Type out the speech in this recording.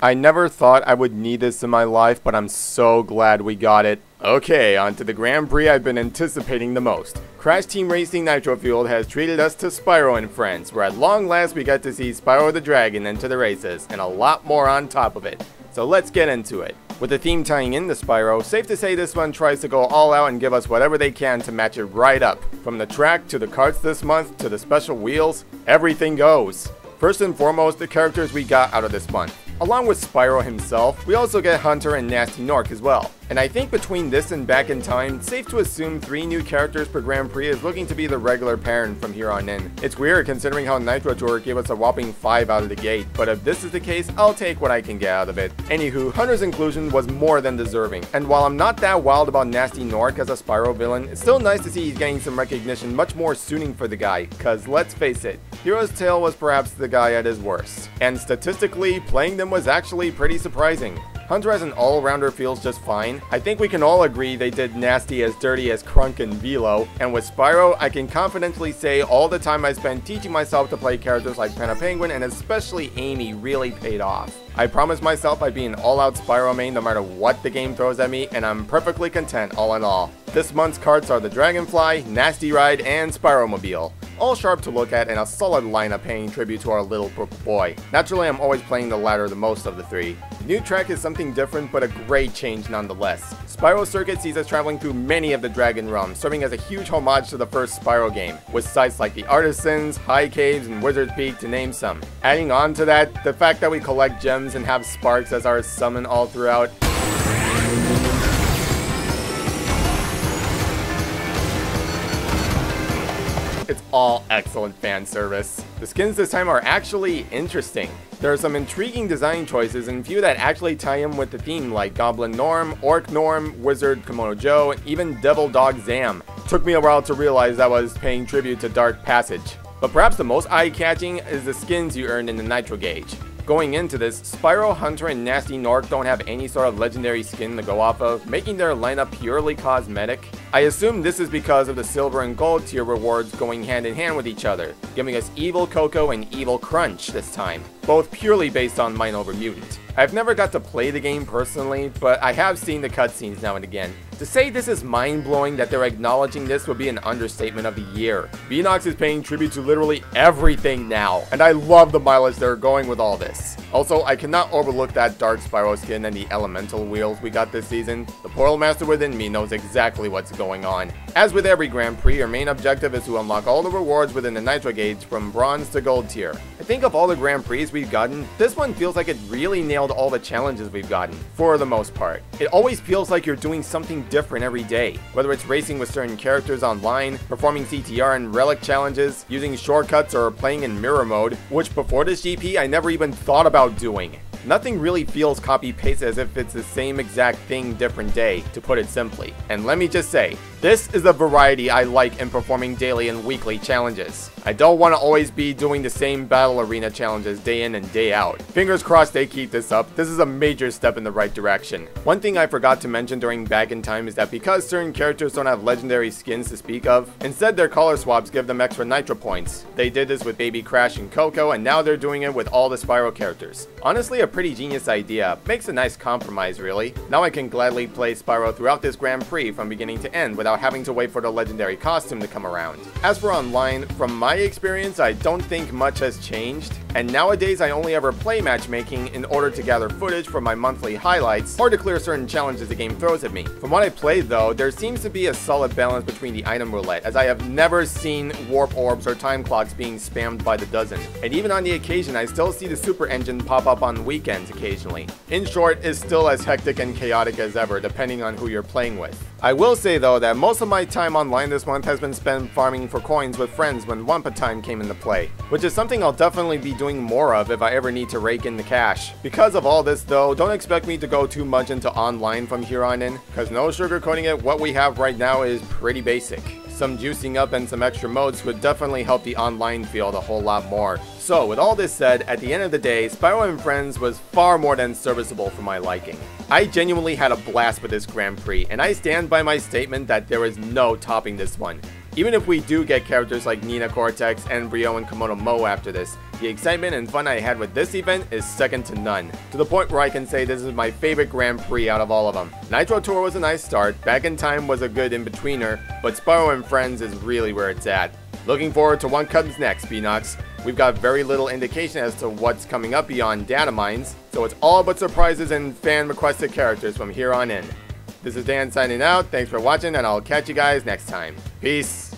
I never thought I would need this in my life, but I'm so glad we got it. Okay, on to the Grand Prix I've been anticipating the most. Crash Team Racing Nitro-Fueled has treated us to Spyro and friends, where at long last we get to see Spyro the Dragon enter the races, and a lot more on top of it. So let's get into it. With the theme tying into Spyro, safe to say this one tries to go all out and give us whatever they can to match it right up. From the track to the karts this month to the special wheels, everything goes. First and foremost, the characters we got out of this month. Along with Spyro himself, we also get Hunter and Nasty Nork as well. And I think between this and Back in Time, safe to assume 3 new characters per Grand Prix is looking to be the regular pattern from here on in. It's weird considering how Nitro Tour gave us a whopping 5 out of the gate, but if this is the case, I'll take what I can get out of it. Anywho, Hunter's inclusion was more than deserving, and while I'm not that wild about Nasty Nork as a Spyro villain, it's still nice to see he's getting some recognition much more suiting for the guy, cause let's face it, Hero's Tail was perhaps the guy at his worst. And statistically, playing them was actually pretty surprising. Hunter as an all-rounder feels just fine. I think we can all agree they did Nasty as dirty as Crunk and Velo, and with Spyro, I can confidently say all the time I spent teaching myself to play characters like Panda Penguin and especially Amy really paid off. I promised myself I'd be an all-out Spyro main no matter what the game throws at me, and I'm perfectly content all in all. This month's carts are the Dragonfly, Nasty Ride, and Spyromobile. All sharp to look at and a solid lineup paying tribute to our little Brook boy. Naturally, I'm always playing the latter the most of the 3. The new track is something different, but a great change nonetheless. Spyro Circuit sees us traveling through many of the Dragon realms, serving as a huge homage to the first Spyro game, with sites like the Artisans, High Caves, and Wizard's Peak to name some. Adding on to that, the fact that we collect gems and have Sparks as our summon all throughout. It's all excellent fan service. The skins this time are actually interesting. There are some intriguing design choices and few that actually tie in with the theme, like Goblin Norm, Orc Norm, Wizard Kimono Joe, and even Devil Dog Zam. Took me a while to realize I was paying tribute to Dark Passage. But perhaps the most eye-catching is the skins you earned in the Nitro gauge. Going into this, Spyro, Hunter, and Nasty Nork don't have any sort of legendary skin to go off of, making their lineup purely cosmetic. I assume this is because of the silver and gold tier rewards going hand in hand with each other, giving us Evil Coco and Evil Crunch this time, both purely based on Mind Over Mutant. I've never got to play the game personally, but I have seen the cutscenes now and again. To say this is mind-blowing that they're acknowledging this would be an understatement of the year. Beanox is paying tribute to literally everything now, and I love the mileage they're going with all this. Also, I cannot overlook that Dark Spyro skin and the elemental wheels we got this season. The Portal Master within me knows exactly what's going on. As with every Grand Prix, your main objective is to unlock all the rewards within the Nitro gauge from bronze to gold tier. I think of all the Grand Prix we've gotten, this one feels like it really nailed all the challenges we've gotten, for the most part. It always feels like you're doing something different every day, whether it's racing with certain characters online, performing CTR and relic challenges, using shortcuts, or playing in mirror mode, which before this GP I never even thought about doing. Nothing really feels copy-paste as if it's the same exact thing different day, to put it simply. And let me just say, this is the variety I like in performing daily and weekly challenges. I don't want to always be doing the same battle arena challenges day in and day out. Fingers crossed they keep this up. This is a major step in the right direction. One thing I forgot to mention during Back in Time is that because certain characters don't have legendary skins to speak of, instead their color swaps give them extra Nitro points. They did this with Baby Crash and Coco, and now they're doing it with all the Spyro characters. Honestly, a pretty genius idea. Makes a nice compromise, really. Now I can gladly play Spyro throughout this Grand Prix from beginning to end without having to wait for the legendary costume to come around. As for online, from my experience, I don't think much has changed, and nowadays I only ever play matchmaking in order to gather footage for my monthly highlights or to clear certain challenges the game throws at me. From what I played though, there seems to be a solid balance between the item roulette, as I have never seen warp orbs or time clocks being spammed by the dozen, and even on the occasion I still see the super engine pop up on weekends occasionally. In short, it's still as hectic and chaotic as ever depending on who you're playing with. I will say though that most of my time online this month has been spent farming for coins with friends when Wampa time came into play, which is something I'll definitely be doing more of if I ever need to rake in the cash. Because of all this though, don't expect me to go too much into online from here on in, cause no sugarcoating it, what we have right now is pretty basic. Some juicing up and some extra modes would definitely help the online field a whole lot more. So with all this said, at the end of the day, Spyro and Friends was far more than serviceable for my liking. I genuinely had a blast with this Grand Prix, and I stand by my statement that there is no topping this one. Even if we do get characters like Nina Cortex, Embryo, and Komodo Mo after this, the excitement and fun I had with this event is second to none, to the point where I can say this is my favorite Grand Prix out of all of them. Nitro Tour was a nice start, Back in Time was a good in-betweener, but Spyro and Friends is really where it's at. Looking forward to what comes next, Beanox. We've got very little indication as to what's coming up beyond data mines, so it's all but surprises and fan-requested characters from here on in. This is Dan signing out, thanks for watching, and I'll catch you guys next time. Peace!